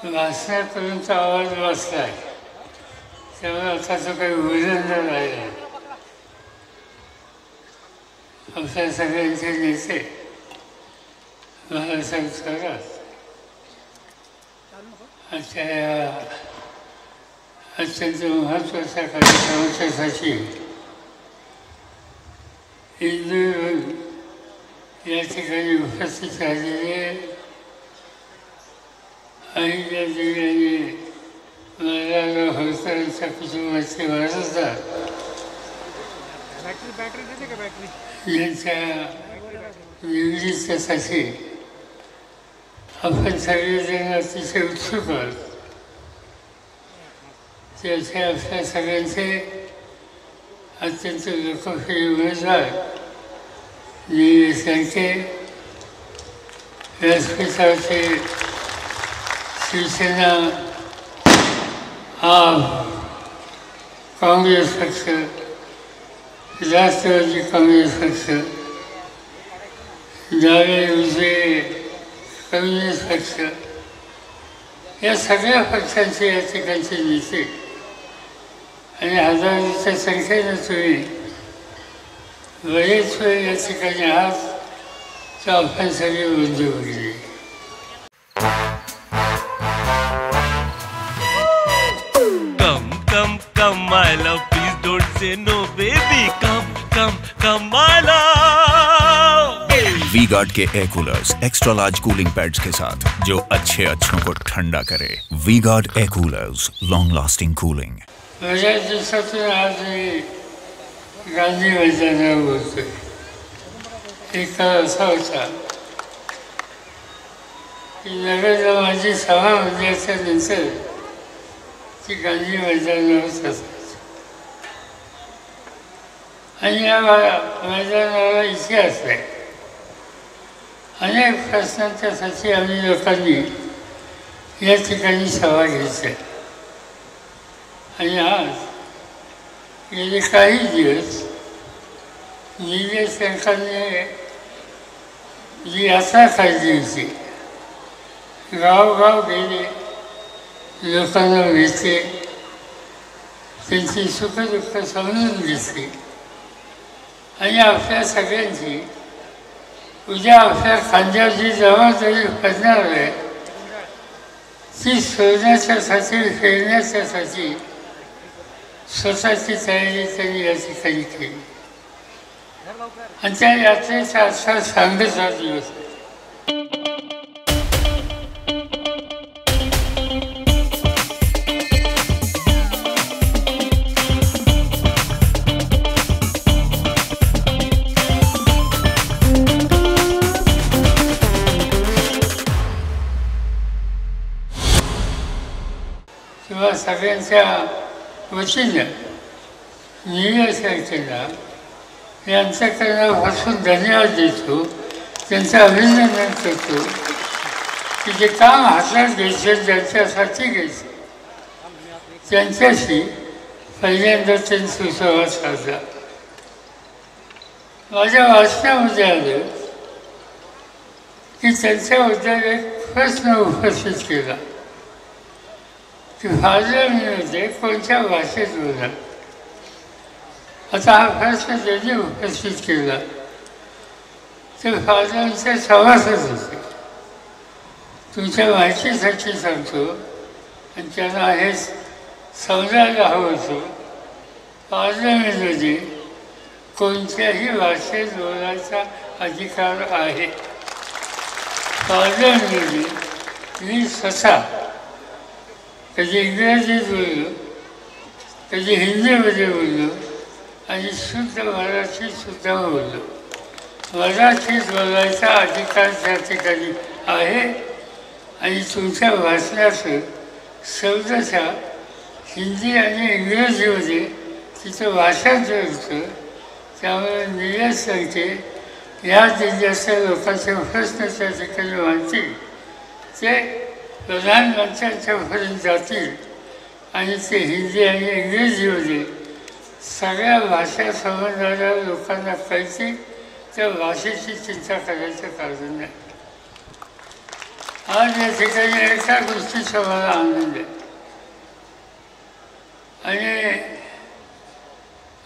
वाचना करूनचा आवाज वाचला आहे, त्यामुळे आता जो काही उलंद राहिला आहे. आपल्या सगळ्यांचे नेते बाळासाहेब थोरात आजच्या या अत्यंत महत्त्वाच्या कार्यक्रमाच्यासाठी इंदूरहून या ठिकाणी उपस्थित राहिलेले अहिल्यादेवी आणि मल्हारराव होळकरांच्या कुटुंबाचे वारसदार यांच्या निवडीच्यासाठी आपण सगळेजण अतिशय उत्सुक आहोत. त्याचे आपल्या सगळ्यांचे अत्यंत लोकप्रिय उमेदवार निलेश लंके, व्यासपीठावरचे शिवसेना, आप, काँग्रेस पक्ष, राष्ट्रवादी काँग्रेस पक्ष, डावे उजवे कम्युनिस्ट पक्ष, या सगळ्या पक्षांचे या ठिकाणचे नेते आणि हजारोच्या संख्येनं तुम्ही बरेच वेळ या ठिकाणी आहात, तर आपण सगळे बंधू बघितले. Come, my love, please don't say no, baby. Come, my love. V-Guard के air coolers extra large cooling pads के साथ जो अच्छों को ठंडा करे. V-Guard air coolers, long lasting cooling. बऱ्याच दिवसातून आज मी गांधी मैदानावर बोलतोय. एक काळ असा होता की नगरला माझी सभा म्हणल्याच्या नंतर ती गांधी मैदानावरच असायची आणि या मैदानाला इतिहास आहे. अनेक प्रश्नांच्यासाठी आम्ही लोकांनी या ठिकाणी सभा घ्यायच्या आणि आज गेले काही दिवस निलेश लंकेंनी जी यात्रा काढली होती, गावगाव गेले, लोकांना भेटले, त्यांची सुखदुःख समजून घेतली आणि आपल्या सगळ्यांची उद्या आपल्या खांद्यावर जी जबाबदारी पडणार आहे ती सोडण्याच्यासाठी, फेडण्याच्यासाठी स्वतःची तयारी त्यांनी या ठिकाणी केली आणि त्या यात्रेचा असा सांगता दिवस आहे. किंवा सगळ्यांच्या वतीनं निलेश लंकेंना मी अंतःकरणापासून धन्यवाद देतो, त्यांचं अभिनंदन करतो की जे काम हातात घ्यायचं, ज्यांच्यासाठी घ्यायचं त्यांच्याशी पहिल्यांदा त्यांनी सुसंवाद साधला. माझ्या वाचनामध्ये आलं की त्यांच्याबद्दल एक प्रश्न उपस्थित केला की पार्लमेंटमध्ये कोणत्या भाषेत बोला. आता हा प्रश्न त्यांनी उपस्थित केला. ते पार्लमेंटचे सभासद होते. तुमच्या माहितीसाठी सांगतो आणि त्यांना हे समजायला हवं होतं, पार्लमेंटमध्ये कोणत्याही भाषेत बोलायचा अधिकार आहे. पार्लमेंटमध्ये मी स्वतः कधी इंग्रजीत बोललो, कधी हिंदीमध्ये बोललो आणि शुद्ध मराठीतसुद्धा बोललो. मराठीत बोलायचा अधिकार त्या ठिकाणी आहे आणि तुमच्या भाषणाचं शब्दशः हिंदी आणि इंग्रजीमध्ये तिचं भाषांतर होतं. त्यामुळे निलेश लंके या जिल्ह्यातल्या लोकांचे प्रश्न त्या ठिकाणी मांडतील, ते प्रधानमंत्र्यांच्यापर्यंत जातील आणि ते हिंदी आणि इंग्रजीमध्ये सगळ्या भाषा समजणाऱ्या लोकांना कळतील. त्या भाषेची चिंता करायचं कारण नाही. आज या ठिकाणी एका गोष्टीचा मला आनंद आहे आणि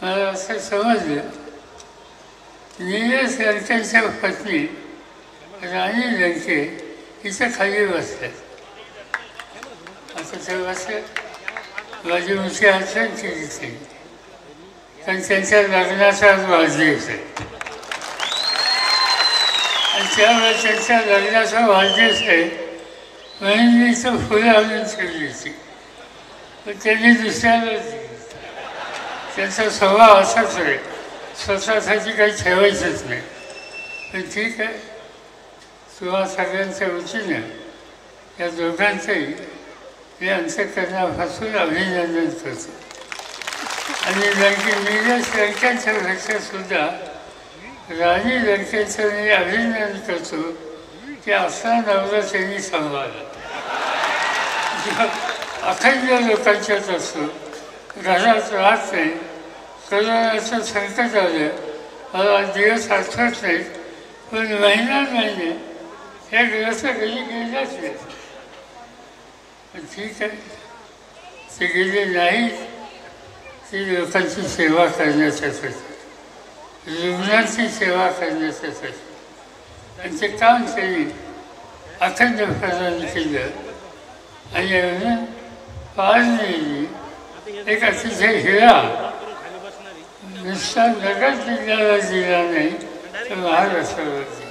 मला असं समजलं नीरज लंकेंच्या पत्नी राणी लंके हिच्या खाली बसतात. असं ते बसलं माझी उंची अडचण केली त्यांनी कारण त्यांच्या लग्नाचा वाढदिवस आहे आणि त्यामुळे त्यांच्या लग्नाचा वाढदिवस आहे म्हणून मी इथं फुलं आणून ठेवली होती पण त्यांनी दुसऱ्याला त्यांचा स्वभाव असाच आहे स्वतःसाठी काही ठेवायचंच नाही. पण ठीक आहे तुम्हा सगळ्यांच्या वतीनं या दोघांचंही मी अंतःकरणापासून अभिनंदन करतो आणि नीरज लंकेंच्या पेक्षासुद्धा राणी लंकेंचं मी अभिनंदन करतो की असा नवरा त्यांनी सांभाळला अखंड लोकांच्यात असतो घरात राहत नाही. कोरोनाचं संकट आलं मला दिवस आठवत नाही पण महिने हे दिवस कधी गेलाच नाही. पण ठीक आहे ते गेले नाही ती लोकांची सेवा करण्यासाठी रुग्णांची सेवा करण्यासाठी आणि ते काम त्यांनी अखंडपणाने केलं आणि म्हणून पाळलेली एक अतिशय हिरा नुसता नगर जिल्ह्याला दिला नाही तर महाराष्ट्राला दिला.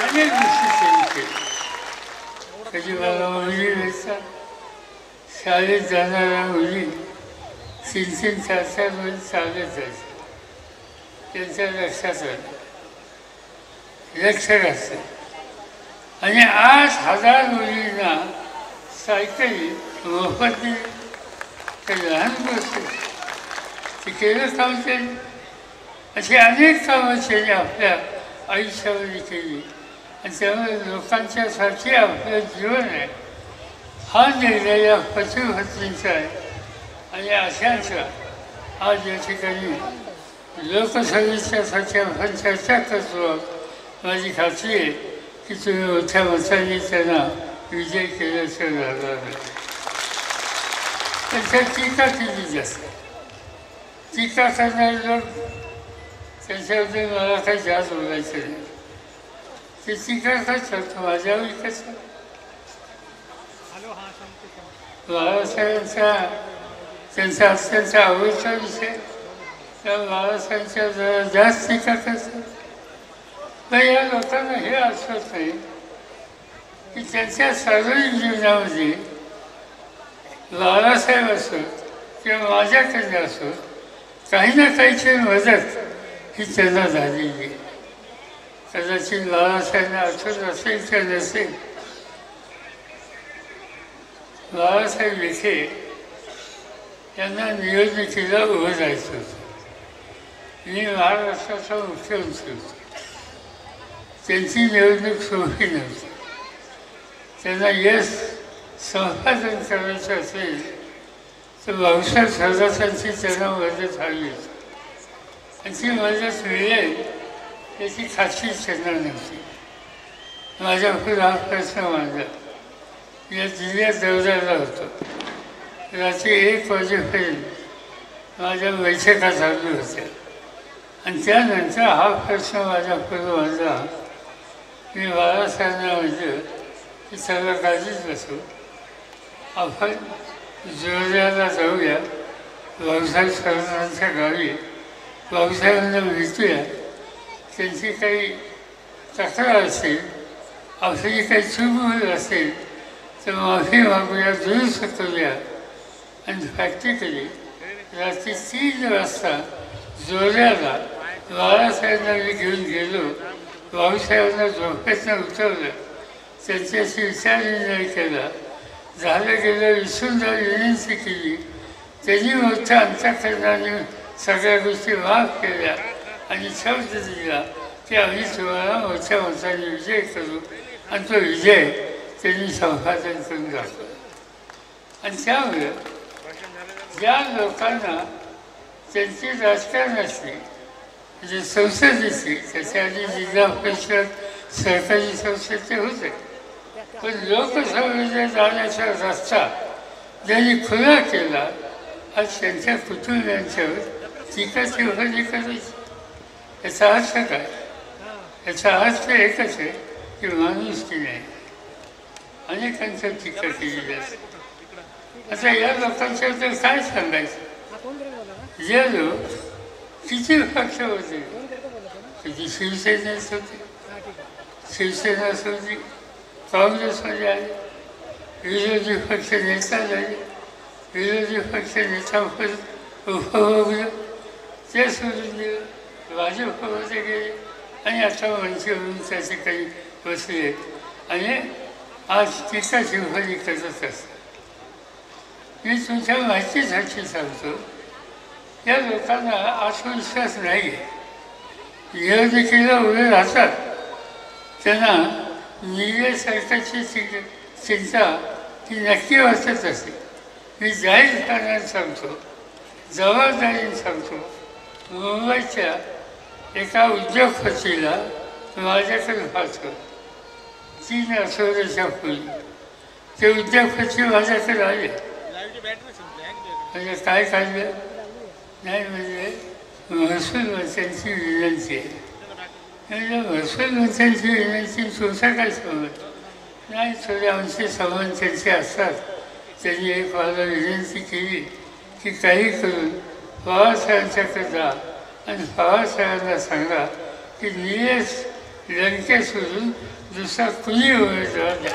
अनेक गोष्टी त्यांनी केल्या. कधी मला मुली भेटतात शाळेत जाणाऱ्या मुली 3-3, 4-4 मुली चालत जायच्या त्यांच्या लक्षात आलं लक्ष असतं आणि 8,000 मुलींना सायकली मोफत दिली. तर लहान गोष्ट ते केलं काम त्यांनी. अशी अनेक कामं त्यांनी आपल्या आयुष्यामध्ये केली आणि त्यामुळे लोकांच्यासाठी आपलं जीवन आहे हा निर्णय या पतिपत्नींचा आहे आणि अशांचा आज या ठिकाणी लोकसंगीतासाठी आपण चर्चा करतो. माझी खात्री आहे की तुम्ही मोठ्या मताने त्यांना विजय केल्याचं झाला नाही. त्यांच्या टीका केली जास्त टीका करणारे लोक त्यांच्याबद्दल मला काही जास्त बोलायचं नाही. ते टीका करतात माझ्यावर कसं बाळासाहेबांचा त्यांचा अत्यंत आवडता विषय त्या बाळासाहेबांच्या जरा जास्त टीका करतात. पण या लोकांना हे आठवत नाही की त्यांच्या सार्वजनिक जीवनामध्ये बाळासाहेब असोत किंवा माझ्याकडे असोत काही ना काहीची मदत ही त्यांना झालेली आहे. कदाचित बाळासाहेबांना आठवत असेल तर नसेल बाळासाहेब विखे यांना निवडणुकीला उभं जायचं होतं. मी महाराष्ट्राचा मुख्यमंत्री होतो. त्यांची निवडणूक सोपी नव्हती. त्यांना यश संपादन करायचं असेल तर भाऊसाहेब सदासांची त्यांना मदत हवी होती आणि ती मदत मिळेल याची खात्री त्यांना नव्हती. माझ्याकडे हा प्रश्न मांडला. या जिल्ह्यात दौऱ्याला होतो. रात्री 1 वाजेपर्यंत माझ्या बैठका चालू होत्या आणि त्यानंतर हा प्रश्न माझ्याकडे मांडला. मी बाळासाहेबांना म्हटलं की सगळं गाडीत बसू आपण जोड्याला जाऊया भाऊसाहेब सरांच्या गावी भाऊसाहेबांना भेटूया. त्यांची काही तक्रार असेल आपली काही चूक असेल तर माफी मागूया दुरुस्त करूया. आणि प्रॅक्टिकली रात्री 3 वाजता जोड्याला बाळासाहेबांना मी घेऊन गेलो. भाऊसाहेबांना झोपेतनं उठवलं त्यांच्याशी विचारविनिमय केला. झालं गेलं विसरून विनंती केली. त्यांनी मोठ्या अंतःकरणाने सगळ्या गोष्टी माफ केल्या आणि शब्द दिला की आम्ही तुम्हाला मोठ्या मताने विजय करू आणि तो विजय त्यांनी संपादन करून दाखवला. आणि त्यामुळे ज्या लोकांना त्यांची राजकारणाची म्हणजे संसदेची त्याच्या आधी जिल्हा परिषद सरकारी संसद ते होते पण लोकसभेला जाण्याचा रस्ता ज्यांनी खुला केला आज त्यांच्या कुटुंबियांच्यावर टीका टिप्पणी करायची. याचा अर्थ काय? याचा अर्थ एकच आहे की माणुसकी नाही. अनेकांच्या टीका केलेली असते. आता या लोकांच्याबद्दल काय सांगायचं? जे लोक किती पक्ष होते, कधी शिवसेनेत होते, शिवसेना सोडली, काँग्रेसमध्ये आले, विरोधी पक्ष नेता झाले, विरोधी पक्ष नेता उपभोगलं, ते सोडून दिलं, भाजपमध्ये गेले आणि आता मंत्रीवरून त्या ठिकाणी बसले आणि आज टीका टिप्पणी करत असतात. मी तुमच्या माहितीसाठी सांगतो, या लोकांना आत्मविश्वास नाही आहे. निवडणुकीला उभे राहतात, त्यांना निले सरकारची चिंता ती नक्की वाटत असते. मी जाहीरपणाने सांगतो, जबाबदारीने सांगतो, मुंबईच्या एका उद्योगपतीला माझ्याकडे पाहतो 3 आठवड्याच्या पूर्वी. ते उद्योगपती माझ्याकडे आले. म्हणजे काय काढलं नाही, म्हणजे महसूल मंत्र्यांची विनंती आहे. म्हणजे महसूल मंत्र्यांची विनंती तुमचा काय संबंध नाही? थोडे आमचे संबंध त्यांचे असतात. त्यांनी एक मला विनंती केली की काही करून पवारसाहेबांच्याकडे जा आणि पवारसाहेबांना सांगा की निलेश लंके सोडून दुसरा कुणी उमेदवार द्या.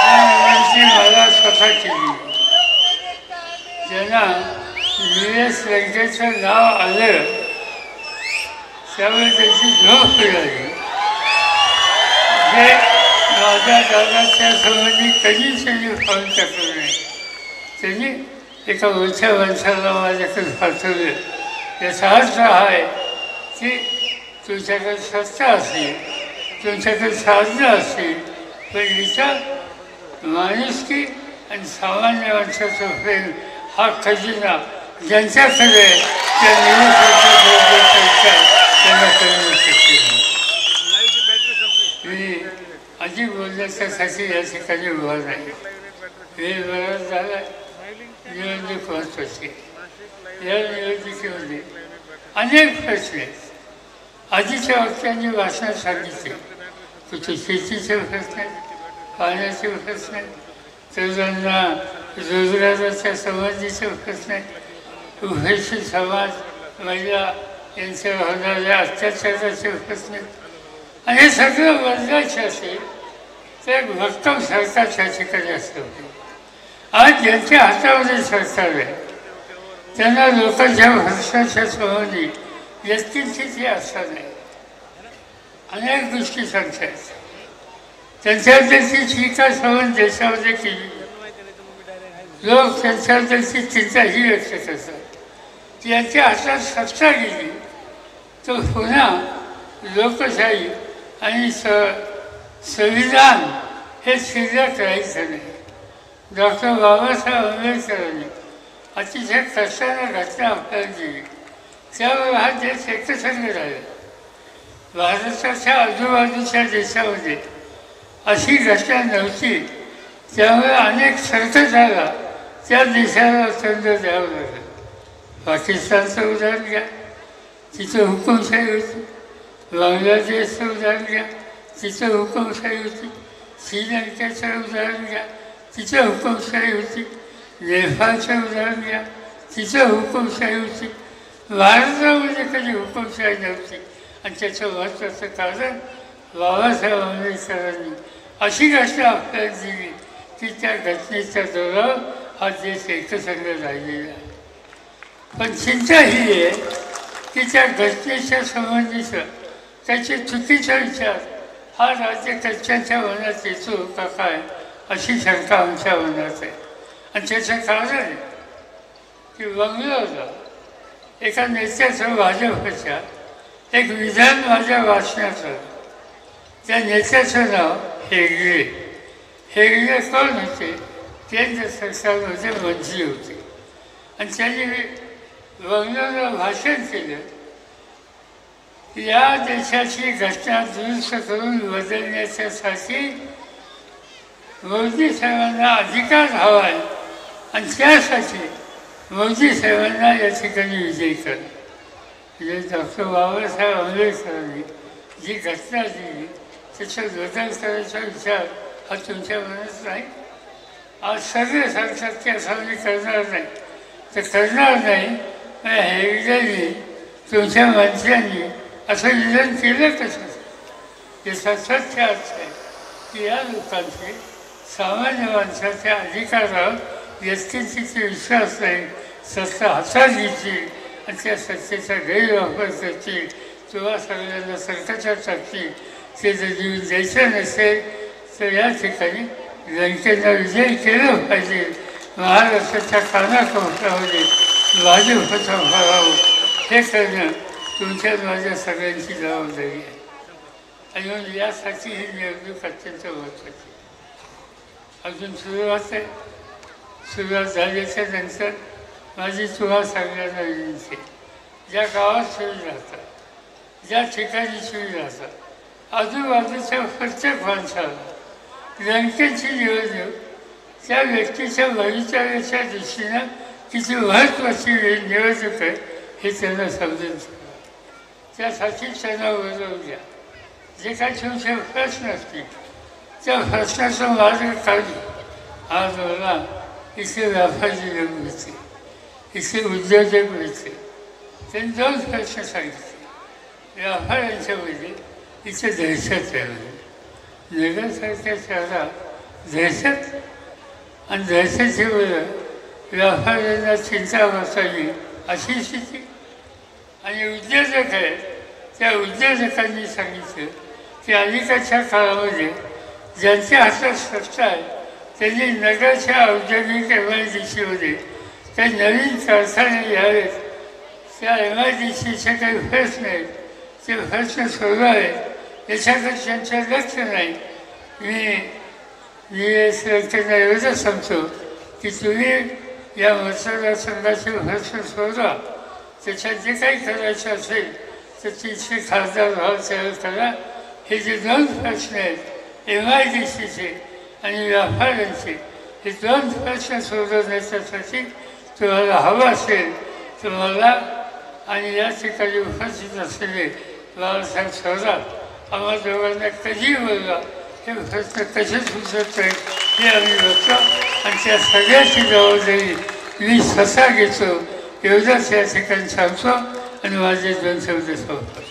विनंती मला स्वतः केली. ज्यांना निलेश लंकेचं नाव आलं त्यामुळे त्यांची झोप मिळाली. जे माझ्या दादाच्या संबंधी कधीच त्यांनी पाऊल टाकलं नाही. त्यांनी एका मोठ्या माणसाला माझ्याकडे पाठवलं. याचा अर्थ हा आहे की तुमच्याकडे सत्ता असेल, तुमच्याकडे साधनं असतील, पण विचार माणुसकी आणि सामान्य माणसाचं प्रेम हा खजिना ज्यांच्याकडे त्या निवडणुकीचा विचार त्यांना करू शकते. मी आधी बोलण्याच्यासाठी या ठिकाणी उभा नाही. वेळ बराच झाला. निवडणूक महत्त्वाची. या निवडणुकीमध्ये अनेक प्रश्न आहेत. आधीच्या वक्त्यांनी भाषणात सांगितले, कुठे शेतीचे प्रश्न आहेत, पाण्याचे प्रश्न आहेत, तरुणांना रोजगाराच्या संबंधीचे प्रश्न आहेत, उभयशील समाज, महिला यांच्यावर होणाऱ्या अत्याचाराचे प्रश्न आहेत. आणि हे सगळं वर्गाचे असेल तर एक भक्कम सरकार त्या ठिकाणी असतं. आज ज्यांच्या हातामध्ये सरकार आहे त्यांना लोकांच्या भ्रष्टाच्या संबंधी व्यक्तींची ती आस्था नाही. अनेक गोष्टी सांगतात. त्यांच्याबद्दलची टीका संबंध देशामध्ये केली. लोक त्यांच्याबद्दलची चिंताही व्यक्त करतात. त्यांच्या हातात सत्ता गेली तर पुन्हा लोकशाही आणि संविधान हे शिल्लक राहायचं नाही. डॉक्टर बाबासाहेब आंबेडकरांनी अतिशय कष्टाने घटना आपल्याला दिली. त्यामुळे हा देश एकसंघ राहिला. भारताच्या आजूबाजूच्या देशामध्ये अशी घटना नव्हती. त्यामुळे अनेक संकटाला त्या देशाला तोंड द्यावं लागलं. पाकिस्तानचं उदाहरण घ्या, तिथं हुकुमशाही होती. बांगलादेशचं उदाहरण घ्या, तिथं हुकुमशाही होती. श्रीलंकेचं उदाहरण घ्या, तिथं हुकुमशाही होती. नेपाळचं उदाहरण घ्या, तिथं हुकुमशाही होती. भारतामध्ये कधी हुकुमशाही नव्हती. आणि त्याचं महत्त्वाचं कारण बाबासाहेब आंबेडकरांनी अशी घटना आपल्याला दिली की त्या घटनेच्या जोरावर हा देश एकसंघ राहिलेला आहे. पण चिंता ही आहे की त्या घटनेच्या संबंधीचं त्याचे चुकीचा विचार हा राज्यकर्त्यांच्या मनात येतो का काय अशी शंका आमच्या मनात आहे. आणि त्याचं कारण की बंगलोरला एका नेत्याचं भाजपच्या एक विधान माझ्या वाचण्यात आलं. त्या नेत्याचं नाव हेगडे. हेगडे कोण होते? केंद्र सरकारमध्ये मंत्री होते. आणि त्यांनी बंगलोरला भाषण केलं या देशाची घटना दुरुस्त करून बदलण्यासाठी मोदी साहेबांना अधिकार हवा आहे आणि त्यासाठी मोदी साहेबांना या ठिकाणी विजयी करा. म्हणजे डॉक्टर बाबासाहेब आंबेडकरांनी जी घटना दिली त्याचा बदल करायचा विचार हा तुमच्या मनात नाही. आज सगळे सांगतात की असं मी करणार नाही, तर करणार नाही. हेगडेंनी तुमच्या मंत्र्यांनी असं विधान केलं कसं? याचा सत्य अर्थ आहे की या लोकांचे सामान्य माणसाच्या अधिकारावर व्यक्तिंचे विश्वास नाही. सत्ता हातात घेतली आणि त्या सत्तेचा गैरवापर करतील किंवा सगळ्यांना सरकारच्या टाकतील. ते जर जीवन द्यायचं नसेल तर या ठिकाणी जनतेला विजयी केलं पाहिजे. महाराष्ट्राच्या कानाकोपऱ्यामध्ये भाजपचा भराव हे करणं तुमच्या माझ्या सगळ्यांची जबाबदारी आहे. आणि म्हणून यासाठी ही निवडणूक अत्यंत महत्त्वाची. अजून सुरुवात आहे. सुरुवात झाल्याच्या नंतर माझी तुम्हा सगळ्यांना विनंती आहे, ज्या गावात सुरू राहतात, ज्या ठिकाणी सुरू राहतात, आजूबाजूच्या प्रत्येक माणसाला बँकेची निवडणूक त्या व्यक्तीच्या भवितव्याच्या दृष्टीनं किती महत्त्वाची निवडणूक आहे हे त्यांना समजून सांगा. त्यासाठी त्यांना बरोबर घ्या. जे काही तुमचे प्रश्न असतील त्या प्रश्नाचा मार्ग काढू. आज मला इथे व्यापारी लोक मिळते, इथे उद्योजक मिळते. त्यांनी 2 प्रश्न सांगितले. व्यापाऱ्यांच्यामध्ये इथे दहशत आहे. नगरसारख्या शहरात दहशत आणि दहशतीमुळे व्यापाऱ्यांना चिंता बसावी अशी स्थिती. आणि उद्योजक आहेत, त्या उद्योजकांनी सांगितलं की अलीकडच्या काळामध्ये ज्यांच्या हातात सत्ता आहे त्यांनी नगरच्या औद्योगिक MIDCमध्ये काही नवीन कारखाने यावेत. त्या MIDCचे काही प्रश्न आहेत, ते प्रश्न सोडवावेत याच्याकडे त्यांचं लक्ष नाही. मी त्यांना एवढं सांगतो की तुम्ही या मतदारसंघाचे प्रश्न सोडवा. त्याच्यात जे काही करायचं असेल तर तिथे खासदार भाव तयार करा. हे जे 2 प्रश्न आहेत MIDCचे आणि व्यापाऱ्यांचे, हे 2 प्रश्न सोडवण्यासाठी तुम्हाला हवं असेल तर मला आणि या ठिकाणी उपस्थित असलेले बाळासाहेब थोरात आम्हा दोघांना कधी बोलवा. हे प्रश्न कसे सुचत नाही हे आम्ही बघतो आणि त्या सगळ्याची जबाबदारी मी स्वतः घेतो. एवढंच या ठिकाणी सांगतो आणि माझे 2 शब्द संपतो.